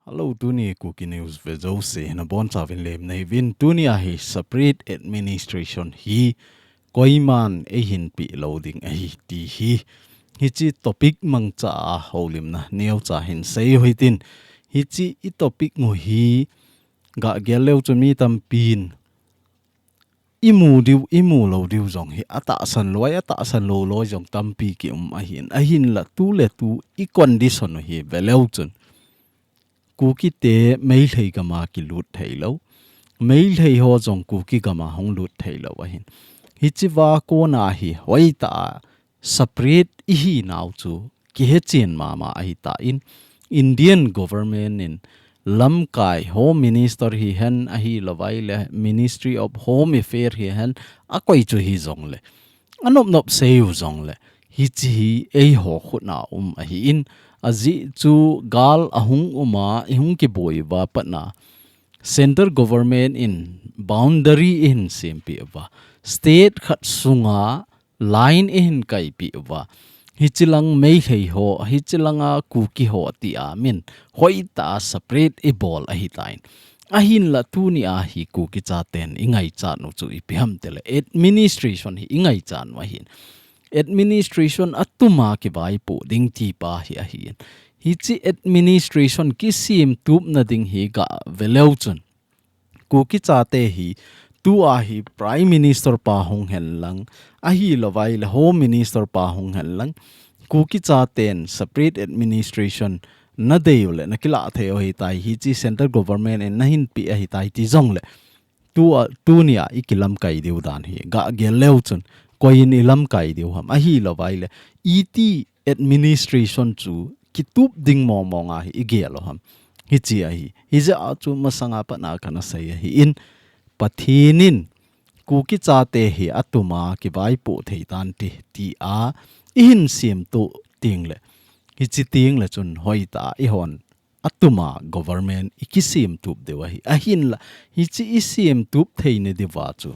Hello, Tuni Kuki News Vezose na bon savin lem na vin Tunia hi separate administration hi koiman e hin pi loading e ti hi chi topic mang cha holim na neo cha hin sei hoitin hi chi I topic ngo hi ga geleu chu mi tam pin imu lo diu jong hi ata san lo lo jong tam pi ki a hin la tu le tu I condition hi veleu chun Kuki te mấy thầy gama ki lut thầy lâu mấy thầy ho jong Kuki gama hong lut thầy lâu ahin hichiwa ko na hi hoi ta separate hi now chu ki he chen mama ahi ta in Indian government in lam kai home minister hi hen ahi lawai le ministry of home affair hi hen akoi chu hi jong le anop seu jong le hi chi ei ho khut na ahi in azi chu gal ahung uma ihung ki boi wa patna center government in boundary in sempi wa state khat sunga line in kai pi wa hichilang mei hei ho hichilanga Kuki ho ti amin hoita separate e ball a hitain ahin la tu ni a hi Kuki cha ten ingai cha no chu ipiham tele administration hi ingai chan wa hin administration atuma ki vai pu ding ti pa hi a hi hi chi administration ki sim tup na ding hi ga veleu chun Kuki cha te hi tu a hi prime minister pa hong hen lang a hi lawai le home minister pa hong hen lang Kuki cha ten separate administration na deule na kila the hi tai hi chi central government en nahin pi a hi tai ti jong le tu nia ikilam kai deu dan hi ga geleu chun koin ilam kai deu ham a hi lawai le et administration chu kitup ding mo nga hi igelo ham hi chi a hi ja chu masanga pa na kana sai hi in pathinin Kuki cha te hi atuma ki vai pu thei tan ti a in sim tu ting le hi chi ting le chun hoita I hon atuma government ikisim tup dewa hi ahin la hi chi isim tup thei ne dewa chu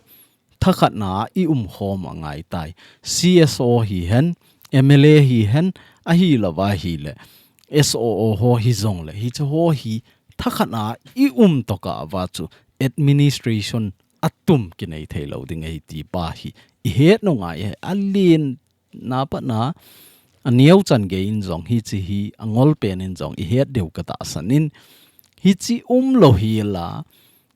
thakhat na I hom angai tai CSO hi hen MLA hi hen a hi lawa hi le SOO ho hi zong le hi chu ho hi thakhat na I toka wa chu administration atum ki nei thei lo ding ei ti pa hi I het no ngai alin na pa na aniau chan ge in zong hi chi hi angol pen in zong I het deu ka ta sanin hi chi lo hi la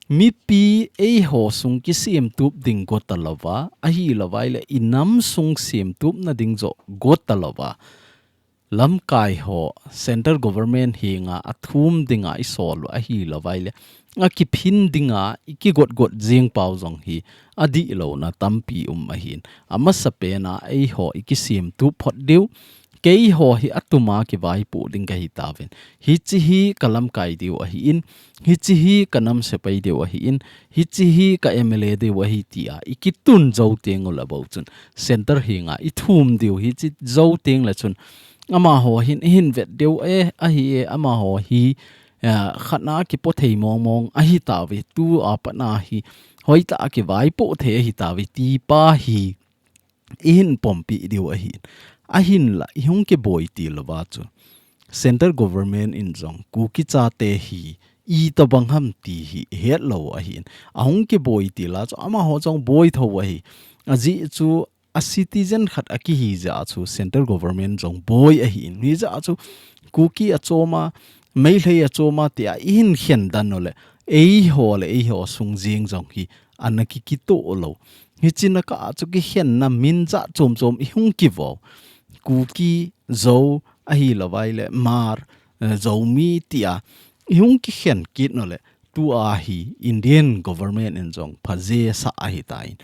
mi pi e ho sung ki sim tup ding go talawa a hi lawai le inam sung sim tup na ding zo go talawa lam kai ho center government hi nga athum dinga I sol a hi lawai le nga ki phin dinga iki got jing pau zong hi adi lo na tampi a hin ama sape na e ho iki sim tup phot deu kei ho hi atuma ki vai pu ding ka hi taven hi chi hi kalam kai deu a hi in hi chi hi kanam se pai deu a hi in hi chi hi ka MLA deu a hi ti a ikitun zo teng la bo chun center hi nga I thum deu hi chi zo teng la chun ama ho hin vet deu a hi ama ho hi khana ki po thei mong a hi ta ve tu a pa na hi hoi ta ki vai po the hi ta ve ti pa hi in pompi deu a hi ahin la ihung ke boy ti lawa chu center government in jong Kuki cha te hi I to bang ham ti hi het lo a hin ahung ke boy ti la chu ama ho jong boy tho wa hi aji chu a citizen khat aki hi ja chu center government jong boy a hin hi ja chu Kuki a choma mai hlei a choma ti a in hian dan no le ei ho sung jing jong hi anaki ki to lo hi china ka chu ki hian na min ja chom ihung ki vo Kuki zo a hi lawai le mar zo mi tia ihung ki hian kit no le tu a hi Indian government en jong phaje sa a hi tain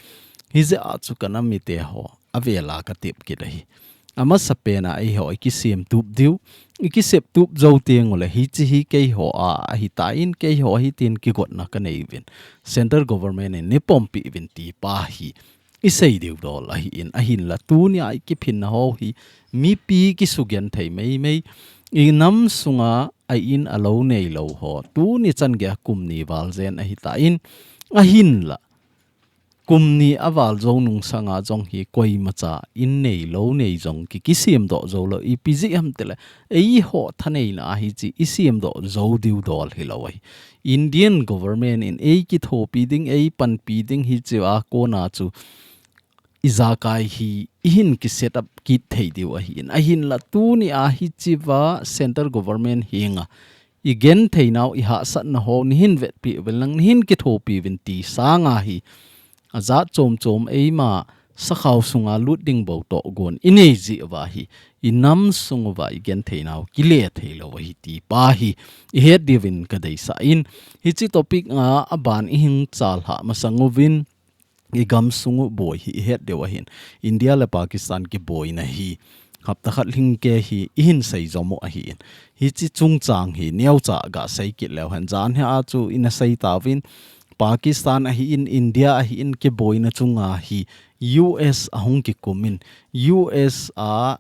hi je a chu kana mi te ho avela ka tip ki dai ama sapena ai ho ki sim tup diu ki sep tup zo teng le hi chi hi ke ho a hi tain ke ho hi tin ki got na ka nei vin center government en nipom pi vin ti pa hi isei deu dol a hi in a hin la tu ni ai ki phin ho hi mi pi ki sugyan thei mei I nam sunga ai in alo nei lo ho tu ni chan ge kum ni wal zen a hi ta in a hin la kumni aval zo nung sanga jong hi koi macha in nei lo nei jong ki kisim do zo lo ipg am tele ei ho thanei na hi chi isim do zo diu dol hi lo ai Indian government in ei ki tho pi ding ei pan pi ding hi chi a ko na chu izakai hi ihin ki setup ki thei diu a hi in a hin la tu ni a hi chi wa center government hinga igen theinaw I ha sat na ho ni hin vet pi velang ni hin ki tho pi vin ti sanga hi aza chom chom eima sakhaw sunga lut ding bo to gon inei ji wa hi inam sung wa igen theinaw kile theilo hi ti pa hi I het divin ka dei sa in hi chi topic nga aban I hing chal ha masangovin igam sungu boy hi het dewa hin India le Pakistan ki boy na hi hapta khat ling ke hi in sei zomo a hi hi chi chung chang hi niau cha ga sei ki lew han jan ha chu in a sei tawin Pakistan a hi in India a hi in ke boy na chunga hi US ahung ki kumin US a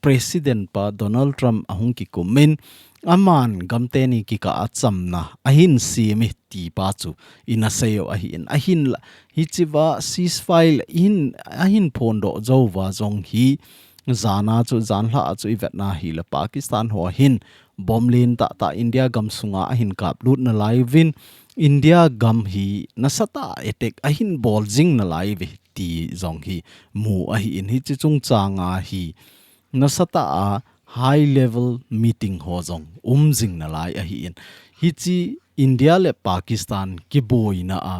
president pa Donald Trump ahung ki kumin aman gamteni ki ka achamna ahin simi ti pa chu ina sayo ahin la hi chiwa ceasefire in ahin phondo zowa zong hi zana chu zanhla chu ivetna hi la Pakistan ho hin bomlin ta India gam sunga ahin kap lut na livin India gam hi nasata attack ahin bol jing na live ti zong hi mu ahi in hi chi chung changa hi nasata a high level meeting ho zong jing na lai a hi in hi chi India le Pakistan ki boina a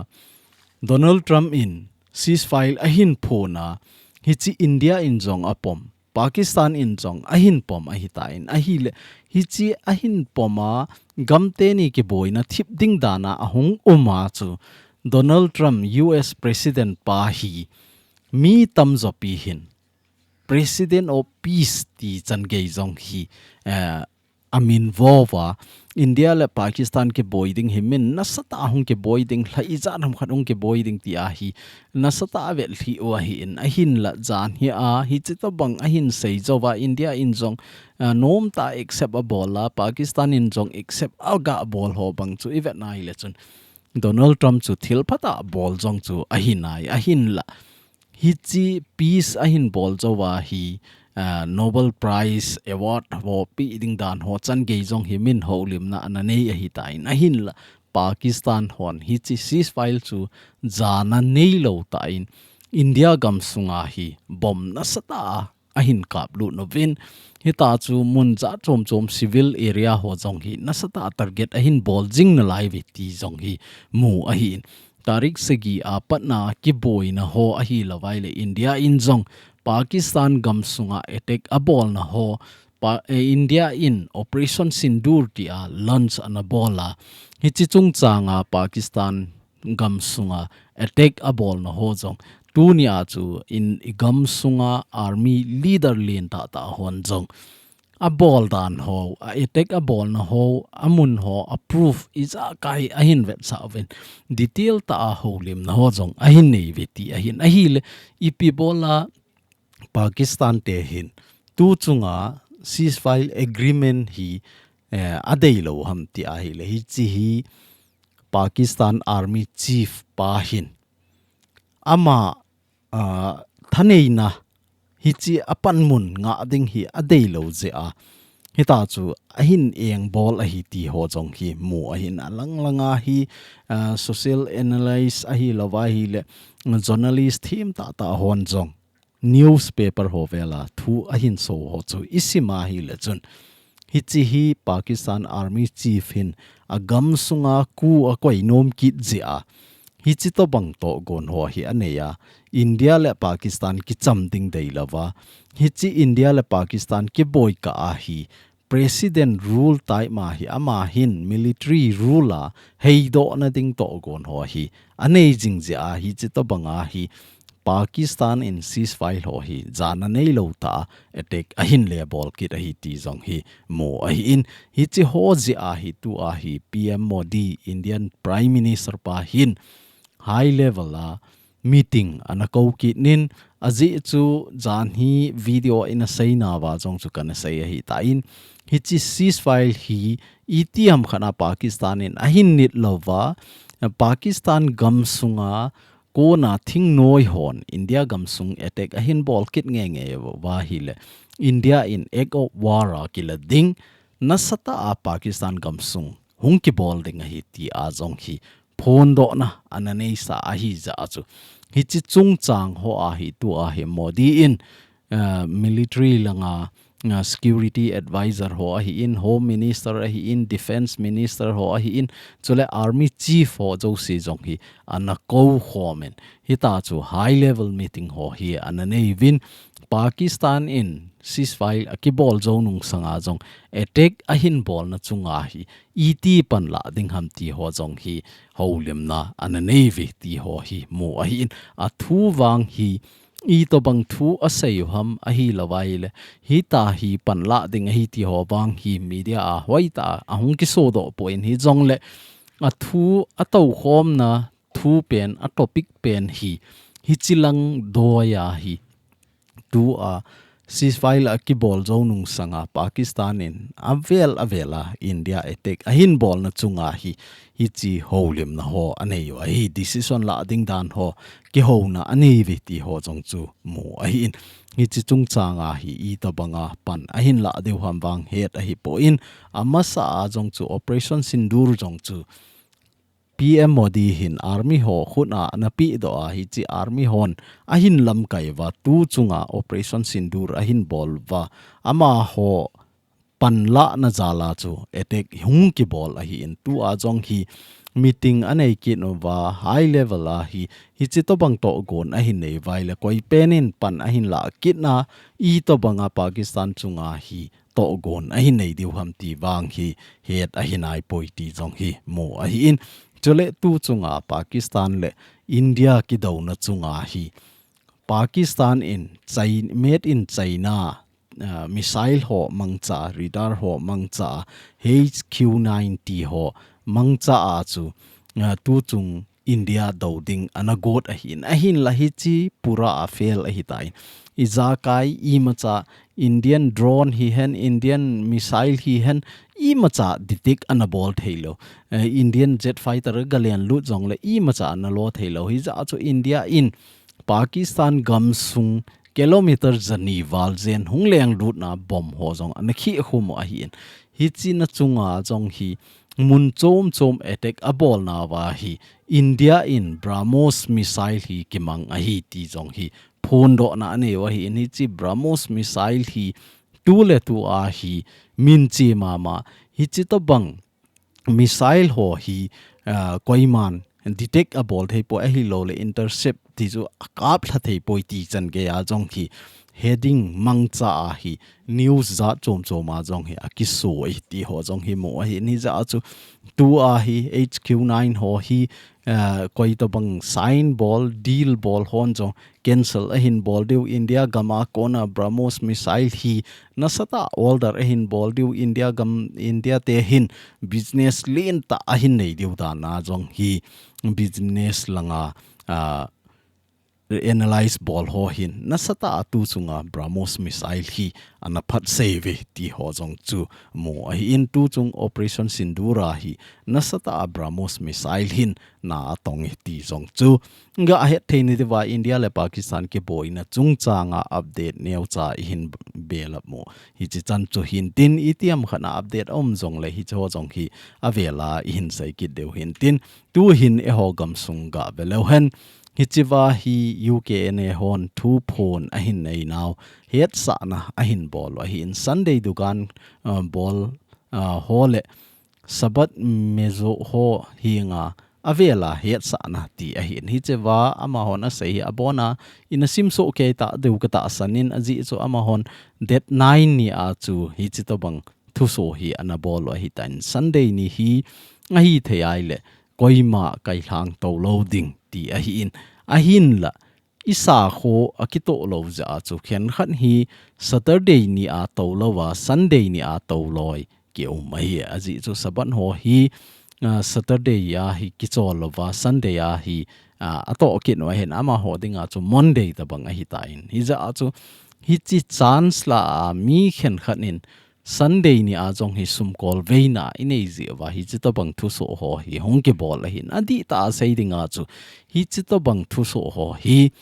Donald Trump in ceasefire ahin phona hi chi India in zong apom Pakistan in zong ahin pom a hi ta in a hi le hi chi ahin poma gamte ni ki boina thip ding dana ahung uma chu Donald Trump US president pa hi mi tam zo pi hin President of Peace ti chan gei zong hi amin vova India le Pakistan ke boyding himin nasata hung ke boyding la izan hum khatung ke boyding ti a hi nasata vel hi o hi in ahin la jan hi a hi chito bang ahin sei zowa India in zong nom ta accept a bola Pakistan in zong accept aga bol ho bang chu event nai le chun Donald Trump chu thil phata bol zong chu ahinai ahin la hi chi peace ahin bol zowa hi Nobel Prize Award ho pi ding dan ho chan ge jong hi min ho lim na na nei a hi ta in a hin la Pakistan hon hi chi ceasefire chu jana nei lo ta in India gam sunga hi bom na sata ahin kap lu no vin hi ta chu mun za chom chom civil area ho jong hi na sata target ahin bol jing na lai ve ti jong hi mu a hi tarik segi a patna ki boina ho a hi lawai le India in jong Pakistan gam sunga attack a bol na ho India in Operation Sindoor ti a launch ana bola hi chi chung changa Pakistan gam sunga attack a bol na ho jong tunia chu in gam sunga army leader len ta hon jong a bol dan ho a attack a bol na ho amun ho approve is a kai ahin vet sa ven detail ta ho lim na ho jong ahin nei veti ahin ahile ipi bola Pakistan te hin tu chunga ceasefire agreement hi adei lo ham ti a hi le hi chi hi Pakistan army chief pa hin ama thaneina hi chi apan mun nga ding hi adei lo je a hita chu ahin eng bol a hi ti ho jong hi mu ahin alang langa hi social analyst a hi lawa hi le journalist thim ta hon jong newspaper ho vela thu ahin so ho chu isima hi le chun hi chi hi Pakistan army chief hin agam sunga ku a koi nom kit je a hi chi to bang to gon ho hi aneya India le Pakistan ki chamding dei lawa hi chi India le Pakistan ki boy ka a hi president rule tai ma hi ama hin military ruler hei do na ding to gon ho hi anei jing je a hi chi to banga hi Pakistan in ceasefire ho hi jana nei lo ta attack ahin le bol kit a hi ti jong hi mo a hi in hi chi ho ji a hi tu a hi PM Modi Indian Prime Minister pa hin high level a meeting ana ko kit nin aji chu jan hi video in a sei na wa jong chu kan sei a hi ta in hi chi ceasefire hi etiam khana Pakistan in ahin nit lova Pakistan gam sunga ko na thing noi hon India gam sung attack a hin bol kit nge wa hi le India in act of war kila ding na sata a Pakistan gam sung hung ki bol ding hi ti a jong hi phone do na ananei sa a hi za chu hi chi chung chang ho a hi tu a hi modi in military langa security advisor ho hi in home minister hi in defense minister ho hi in chule army chief ho jo si jong hi ana ko homen hi ta chu high level meeting ho hi ananei win Pakistan in ceasefire akibol zo nung sanga jong attack ahin bol na chunga hi et pan la ding ham ti ho jong hi holim na ananei vi ti ho hi mo a hi in a thu wang hi I to bang thu a sei ham a hi lawai le hi ta hi pan la ding hi ti ho bang hi media a hoi ta a hung ki so do po in hi jong le a thu a to khom na thu pen a topic pen hi chilang do ya hi tu a ceasefire a ki bol zo nung sanga Pakistan in avela India attack a hin bol na chunga hi chi holim na ho anei wa hi decision la ding dan ho ki ho na anei vi ti ho jong chu mo a hin hi chi chung changa hi I ta banga pan a hin la deu ham wang het a hi po in amasa a jong chu operation Sindoor jong chu PM Modi hin army ho khuna na pi do a hi chi army hon a hin lam kai wa tu chunga operation Sindoor a hin bol wa ama ho pan la na jala chu attack hung ki bol a hi in tu a jong hi meeting anei ki no wa high level a hi chi to bang to gon a hin nei vai le koi penin pan a hin la kit na I to banga Pakistan chunga hi to gon a hin nei diu ham ti wang hi het a hin ai poi ti jong hi mo a hi in chole tu chunga Pakistan le India ki do na chunga hi Pakistan in China made in China missile ho mangcha radar ho mangcha HQ90 ho mangcha a chu tu chung India do ding anagot a hin la hi chi pura a fail a hi tai iza kai I macha Indian drone hi hen Indian missile hi hen I macha detect anabol thailo Indian jet fighter galian lu jong le I macha analo thailo hi za chu India in Pakistan gam sung kilometer jani wal zen hungleng lut na bom ho jong anakhi hum a hi chi na chunga jong hi mun chom attack a bol na wa hi India in BrahMos missile hi kimang a hi ti jong hi phone do na ne wa hi ni chi BrahMos missile hi tu le tu a hi min chi mama hi chi to bang missile ho hi koiman detect a bol thei po a hi lo le intercept ti chu akap thla thei poi ti chan ge a jong hi heading mangcha a hi news za chom ma jong hi akiso I ti ho jong hi mo hi ni za chu tu a hi HQ9 ho hi koi to bang sign ball deal ball hon jong cancel a hin ball deu India gama kona BrahMos missile hi nasata older a hin ball deu India te hin business lane ta a hin nei deu da na jong hi business langa analyze ball ho hin nasata atu chunga BrahMos missile hi anaphat save ti ho jong chu mo a hi in tu chung operation Sindoor hi nasata BrahMos missile hin na atong ti jong chu nga a het theini dewa India le Pakistan ke boina chung changa update neu cha hin bela mo hi chi chan chu hin tin itiam khana update om jong le hi cho jong hi avela hin sai ki deu hin tin tu hin e ho gam sunga belo hen hichiwa hi UK ne hon thu phone a hin nei now het sa na a hin bol a hin Sunday dukan bol hole sabat mezo ho hinga avela het sa na ti a hin hichiwa ama hon a sei abona in a simso ke ta deu ka ta sanin aji so ama hon that 9 ni a chu hi chi to bang thu so hi ana bol a hi tan Sunday ni hi a hi thei le koima kai hlang to loading ti a hi in a hin la isa kho akito lo za chu khen khan hi Saturday ni a to lowa Sunday ni a to loi ke mai aji chu saban ho hi Saturday ya hi kichol lowa Sunday ya hi ato ke no hen ama ho dinga chu Monday ta bang a hi ta in hi za chu hi chi chance la mi khen khan in Sunday ni ajong hi sum call veina inei ziwa hi chito bang thu so ho hi hong ke bol hin adi ta sei dinga chu hi chito bang thu so ho hi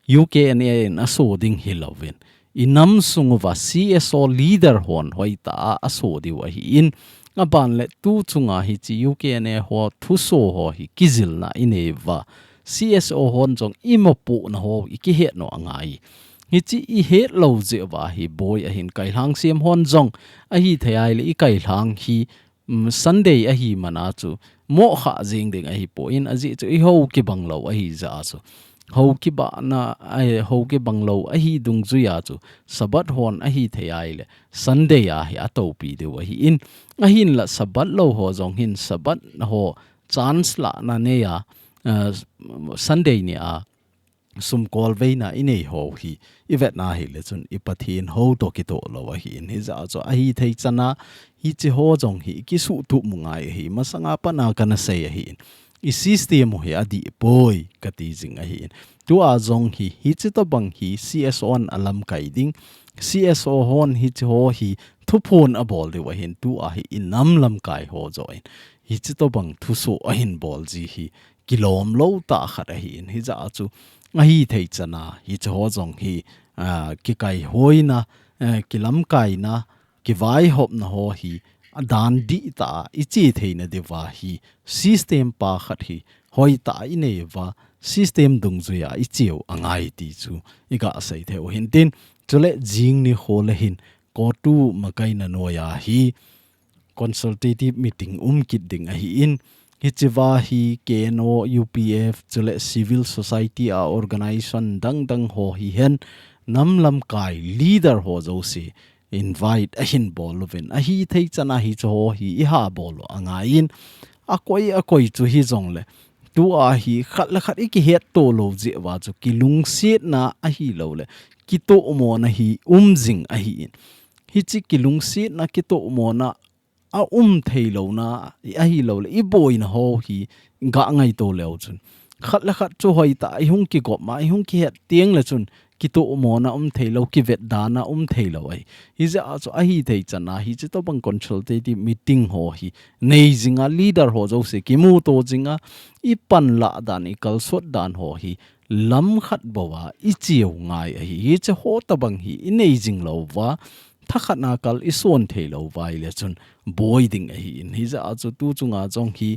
UK and aso ding hi lovin inam sungwa CSO leader hon hoita aso di wa hi in aban le tu chunga hi chi UK and ho thu so ho hi kizil na ineva CSO hon jong imopu na ho iki he no angai hi chi I he lo je wa hi boy a hin kai hlang siam hon jong a hi thai le I kai hlang hi Sunday a hi mana chu mo kha jing ding a hi po in a ji chu I ho ki bang lo a hi za chu ho ki ba na ai ho ki bang lo a hi dung zu ya chu sabat hon a hi thai le Sunday a hi a to pi de wa hi in a hin la sabat lo ho jong hin sabat ho chance la na ne ya Sunday ni a sum call veina inei ho hi ivet na hi le chun ipathin ho to ki to lo hi in hi za cho a hi thei chana hi chi ho jong hi ki su tu mungai hi masanga pa na kana sei hi I system hi adi boy kati jing a hi tu a jong hi chi to bang hi CSO on alam kai ding CSO hon hi chi ho hi thu phone a bol de wa hin tu a hi inam lam kai ho join hi chi to bang thu so a hin bol ji hi kilom lo ta khat a hi hi za chu a hi thei chana hi chi ho jong hi ki kai hoina ki lam kai na ki vai hop na ho hi dan di ta ichi theina dewa hi system pa khat hi hoi ta ineva system dung zuya ichiu angai ti chu iga sai the hin tin chule jing ni hole hin COTU makai na noya hi consultative meeting kit ding a hi in hichiwa hi KNO UPF chule civil society a organization dang ho hi hen namlam kai leader ho zo si invite a hin bolovin a hi thei chana hi cho hi I ha bolo anga in akoi chu hi jong le tu a hi khat la khat ki het to lo je wa chu kilung set na a hi lo le ki to mo na hi jing a hi in hi chi kilung set na ki to mo na a thei lo na a hi lo le I boy na ho hi ga ngai to le chun khat la khat chu hoi ta I hung ki go ma I hung ki het tieng le chun ki to mo na thei lo ki vet da na thei lo ai hi za cho a hi thei chana hi chi to bang consultative meeting ho hi nei jinga leader ho zo se ki mu to jinga I pan la dan I kal sot dan ho hi lam khat bawa I chiu ngai hi che ho ta bang hi I nei jing lo wa thakhat na kal I son thei lo vai le chun boy ding hi in hi za cho tu chunga jong hi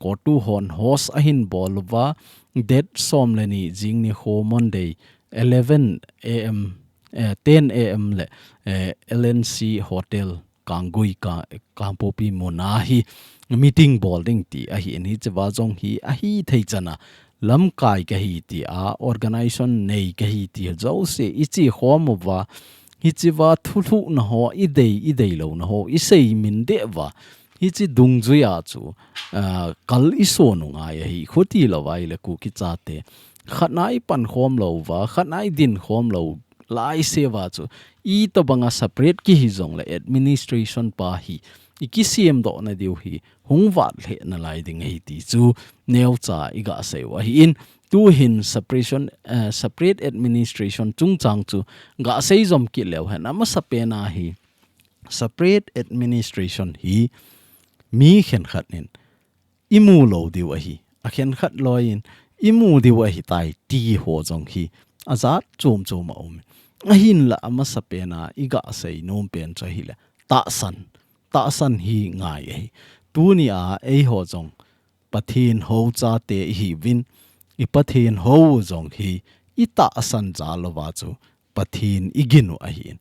COTU hon hos a hin bol wa det som le ni jing ni ho Monday 11 AM 10 AM le LNC hotel kangui ka kampopi monahi meeting bolding ti a hi ni chwa jong hi a hi thei chana lam kai ka hi ti a organization nei ka hi ti zo se ichi khom wa hi chiwa thu na ho idei lo na ho isei min de wa hi chi dung zu ya chu kal iso nu nga ya hi khoti lo wai le ku ki chate khanai pan khom lo wa khanai din khom lo lai se wa chu I to banga separate ki hi jong le administration pa hi ikisiam do na diu hi hungwat le na lai ding hi ti chu neu cha iga se wa hi in tu hin separate administration chung chang chu ga sei jom ki lew han ama sapena hi separate administration hi mi khen khat nin imu lo diu a hi a khen khat loin imu diu a hi tai ti ho jong hi azat chom a a hin la ama sapena iga sei nom pen cha hi le ta san hi ngai hi tu ni a ho jong pathin ho cha te hi win I pathin ho jong hi I ta san cha lo wa chu pathin iginu a hin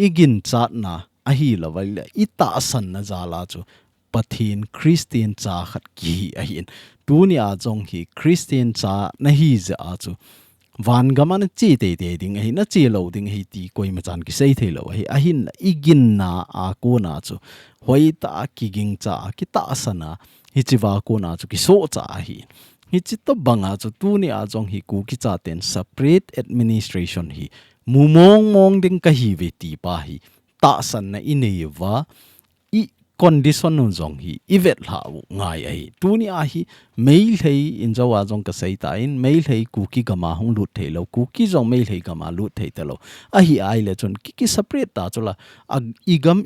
igin cha na a hi lo wa le I ta san na za la chu pathin Christian cha khat ki a hin tu ni a jong hi Christian cha na hi za a chu van gaman chi te ding hi na chi lo ding hi ti koi ma chan ki sei the lo hi a hin igin na a ko na chu hoi ta ki ging cha ki ta sana hi chi wa ko na chu ki so cha hi hi chi to banga chu tu ni a jong hi ku ki cha ten separate administration hi mong ding ka hi ve ti pa hi ta san na inei wa I condition nun zong hi ivet la ngai ai tu ni a hi mail thei in zawa zong ka sei ta in mail thei Kuki gama hong lut thei lo Kuki zong mail thei gama lut thei ta lo a hi ai le chon ki separate ta chola igam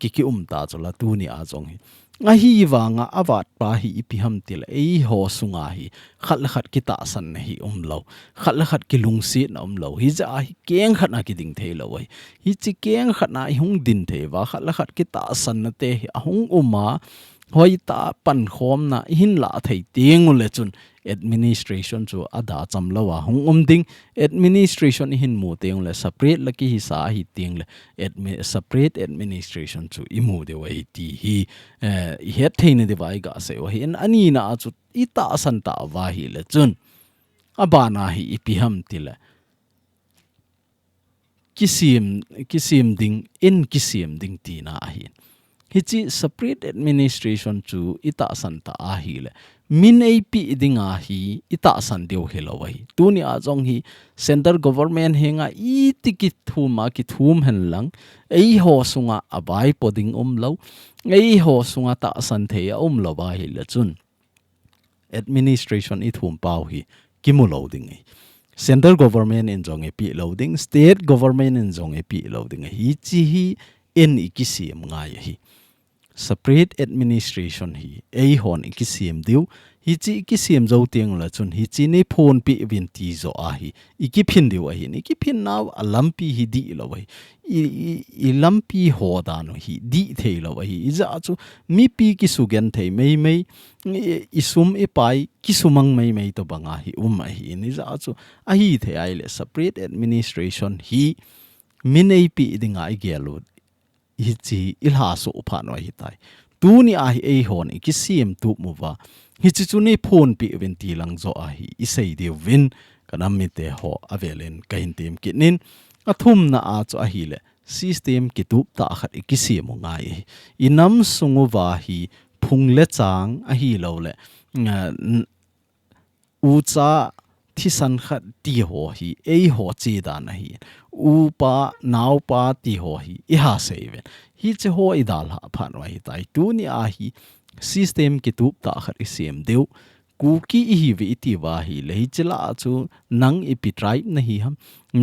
ki ta chola tu ni a zong hi a hi wanga awat pa hi ipiham til ei ho sunga hi khat kita san na hi lo khat ki lungsi na lo hi za hi keng khat na ki ding thei lo hi chi keng khat na hung din thei wa khat kita san na te hi hung uma hoi ta pan khom na hin la thei ting le chun administration chu ada cham lawa hung ding administration hin mu teng le separate la ki hi sa hi ting le separate administration chu imu de wai ti hi het thein de vai ga se wa hin ani na chu ita san ta wa hi le chun abana hi ipiham tile kisim ding in kisim ding tina ahin hichi separate administration chu ita san ta ahi le min ap dinga hi ita san deu helawai tuni a jong hi center government henga I tikit thuma ki thum hen lang ei ho sunga abai poding lo ei ho sunga ta san the lo ba hi le chun administration I thum pau hi kimulo ding central government in jong ap loading state government in jong ap loading hi chi hi in ikisiam ngai hi separate administration hi ei hon ikisiam diu hi chi ikisiam zo tiang la chun hi chi ne phone pi vin ti zo a hi ikiphin diu a hi ikiphin naw alampi hi di lo wai I lampi ho da no hi di thei lo hi iza chu mi pi ki sugen thei mei isum e pai ki sumang mei to banga hi hi ni za chu a hi thei ai le separate administration hi minei pi dinga I gelo hi chi ilha so upha no hi tai tu ni a hi ei hon ki sim tu muwa hi chi chu nei phone pi event ti lang zo a hi I sei de win kanam mi te ho avelen kain tem kinin athum na a chu a hi le system ki tup ta khat ki sim ngai inam sungu wa hi phung le chang a hi lo le u cha thisan khat ti ho hi ei ho chi da na hi u pa naw pa ti ho hi I ha seven hi che ho idal ha phan wa hi tai tu ni a hi system ki tup ta khat I sem deu Kuki hi vi ti wa hi le hi chela chu nang I pi tribe na hi ham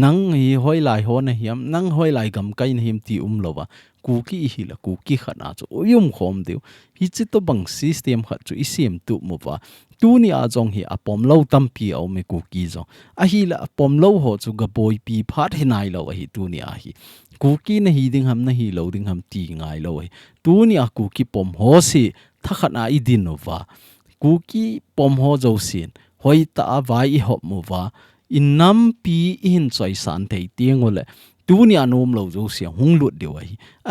nang hi hoi lai ho na hi ham nang hoi lai gam kai na him ti lowa Kuki hi la Kuki khana chu yum khom deu hi chi to bang system khat chu I sem tu mu wa tu ni a jong hi apom lo tam pi au me Kuki jong a hi la apom lo ho chu ga boy pi phat hinai lo hi tu ni a hi Kuki na hi ding ham na hi lo ding ham ti ngai lo hi tu ni a Kuki pom ho si thakhat I din no wa Kuki pom ho zo sin hoi ta vai I hop mu wa inam pi in choi san thei tiang ole tu ni anom lo zo sia hung lut de wa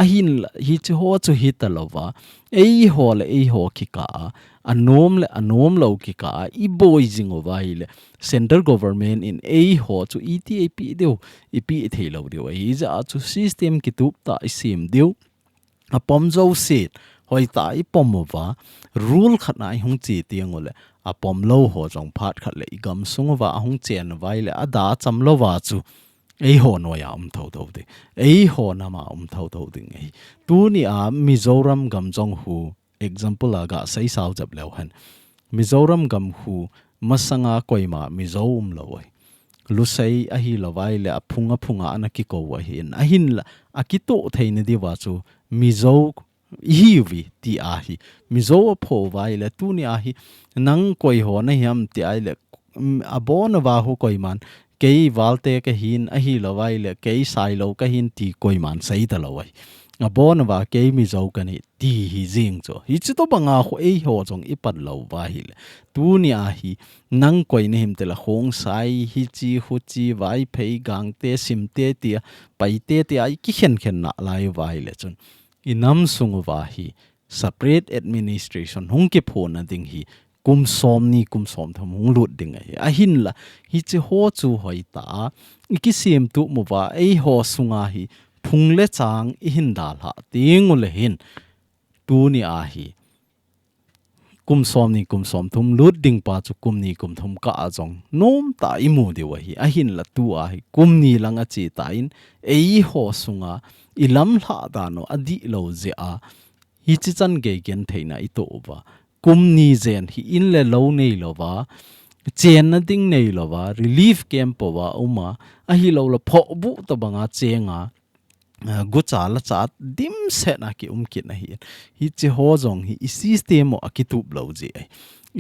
a hin hi chu ho chu hi ta lo wa ei ho le ei ho ki ka anom lo ki ka I boy jing wa le central government in ei ho chu etap deu ipi thei lo de wa hi za chu system ki tup ta I sim deu a pom zo sit hoi ta I pom wa rule khat na hung chi tiang ole a pom lo ho jong phat khat le igam sung wa hung chen vai le ada cham lo wa chu ei ho no ya tho de ei ho na ma tho ding ei tu ni a Mizoram gam jong hu example aga sai sau jab lo han Mizoram gam hu masanga koima Mizom lo wai lu sai a hi lo vai le phunga ana ki ko wa hin a hin la a ki to thein di wa chu Mizo hiwi ti a hi Mizo pho vai le tu ni a hi nang koi ho na hiam ti ai le abon wa hu koi man kei walte ka hin a hi lo vai le kei sai lo ka hin ti koi man sai ta lo wai abon wa kei Mizo ka ni ti hi jing cho hi chi to banga ho ei ho jong I pat lo wa hi le tu ni a hi nang koi ne him te la hong sai hi chi hu chi vai phei gang te sim te ti pai te ai ki khen na lai vai le chun inam sung wa hi separate administration hung ke phone na ding hi kum som tham hung lut ding a hin la hi che ho chu hoi ta ki sim tu mu wa ei ho sunga hi phung le chang I hin dal ha ting le hin tu ni a hi kum som thum lut ding pa chu kum thum ka ajong nom ta I mu de wa hi a hin la tu a hi kum ni lang a chi ta in ei ho sunga ilam hla da no adi lo je a hi chi chan ge gen theina I to wa kum ni zen hi in le lo nei lo wa chen na ding nei lo wa relief camp wa uma a hi lo la pho bu to banga chenga gu cha la cha dim se na ki kit na hi chi ho jong hi system o akitup lo je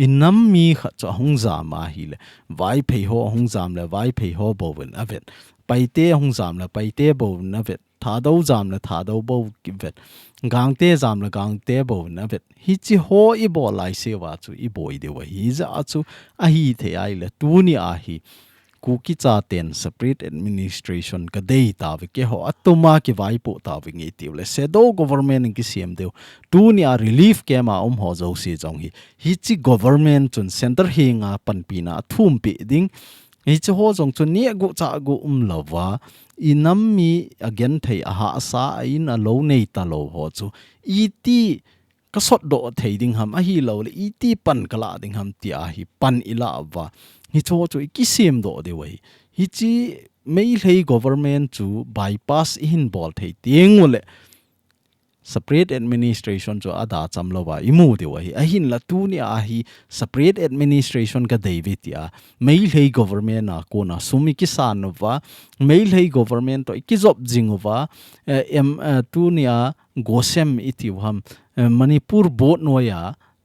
inam mi kha cha hong za ma hi le vai phei ho hong zam le vai phei ho bo wen avet pai te hong zam le pai te bo na vet tha do zam le tha do bo ki vet gang te zam le gang te bo na vet hi chi ho I bo lai se wa chu I boi de wa hi za chu a hi the ai le tu ni a hi Kuki CHATE separate administration ka dei ta ve ke ho atuma ki vai po ta ve ngi ti le se do government ki sim deu tu ni a relief ke ma ho zo si jong hi chi government chun center hi nga pan pi na thum pi ding hi chi ho jong chun ni gu cha gu lawa inam mi again thei a ha sa in a lo nei ta lo ho chu ti ka sot do thei ding ham a hi lo le ti pan kala ding ham ti a hi pan ila wa hi cho chu ki sim do de wei hi chi mei lei government chu bypass in bol thei tieng le separate administration cho ada chamlo wa imu de wei a hin la tu ni a hi separate administration ka david ya mei lei government na ko na sumi ki san wa mei lei government to ki job jing wa tu ni a gosem iti ham manipur board no ya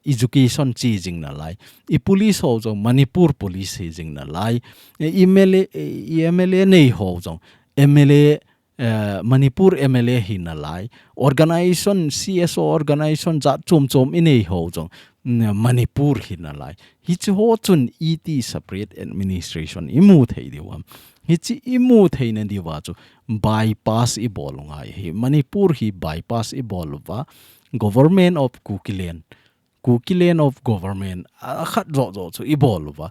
education chi jing na lai I police ho jong manipur police hi jing na lai MLA nei ho jong MLA manipur MLA hi na lai organization CSO organization za chom inei ho jong manipur hi na lai hi chi ho chun ET separate administration imu thei diwam hi chi imu thei na diwa chu bypass I bolunga hi manipur hi bypass I bolwa government of Kukilen of government khat zo chu I bolwa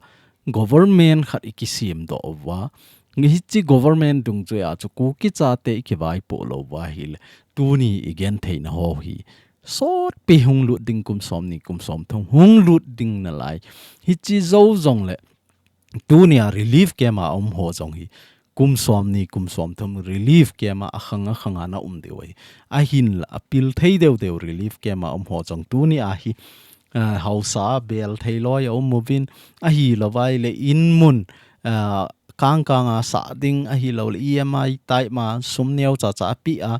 government khat ikisim do wa ngi chi government dung chu ya chu Kuki CHATE ki vai po lo wa hil tu ni again thein ho hi sot pe hung lut ding kum som thong hung lut ding na lai hi chi zo zong le tu ni a relief ke ma ho zong hi kum som thum relief ke ma khanga na de wei a hin la apil thei deu relief ke ma ho zong tu ni a hi hausa bel thei loi movin a hi lawai le in mun kang a sa ding a hi lo le EMI tai ma sum neu cha pi a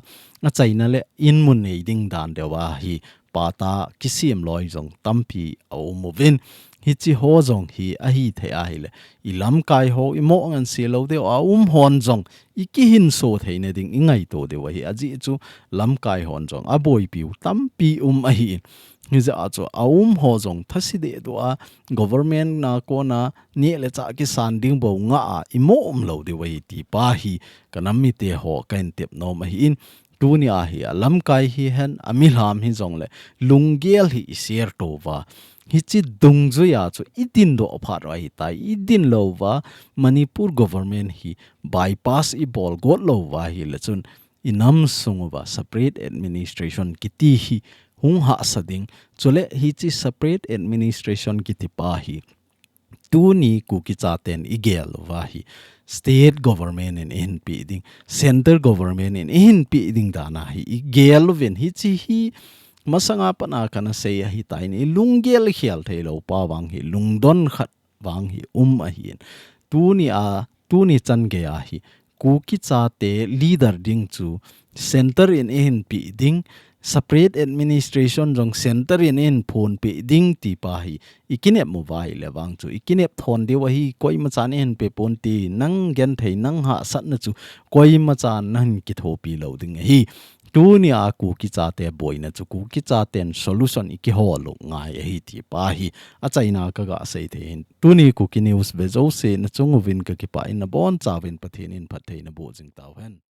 chaina le in mun nei ding dan dewa hi pata kisim loi jong tampi au movin hi chi ho jong hi a hi the a hi le I lam kai ho I mo ngan se lo de a hon jong I ki hin so theine ding I ngai to de wa hi aji chu lam kai hon jong a boi piu tampi a hi hi za chu ho jong thasi de do a government na ko na ni le cha ki san ding bo nga a I mo lo de wa hi ti pa hi kanam mi te ho kain tep no ma hi in tu ni a hi lam kai hi hen ami lam hi jong le lungel hi share to wa hi chi dung zu ya chu idin do phat wa hi tai idin lo wa manipur government hi bypass I bol got lo wa hi le chun inam sung wa separate administration kiti hi hung ha sading chule hi chi separate administration kiti pa hi tu ni Kuki CHATE igel wa hi state government in NP ding center government in NP ding dana hi igel ven hi chi hi masanga pana kana sei hi tai ni lungel khial thailo pa wang hi lungdon khat wang hi a hi tu ni chan ge a hi Kuki CHATE leader ding chu center in NP ding separate administration jong center in phone pe ding ti pa hi ikinep mobile le wang chu ikinep thon de wa hi koi ma chan en pe pon ti nang gen thei nang ha sat na chu koi ma chan nan ki thopi lo ding hi tu ni a Kuki CHATE boina chu Kuki CHATE solution iki ho lo ngai hi ti pa hi a chaina ka ga sei the tu ni Kuki news be zo se na chung win ka ki pa in na bon chawin pathin in phathei na bo jing taw hen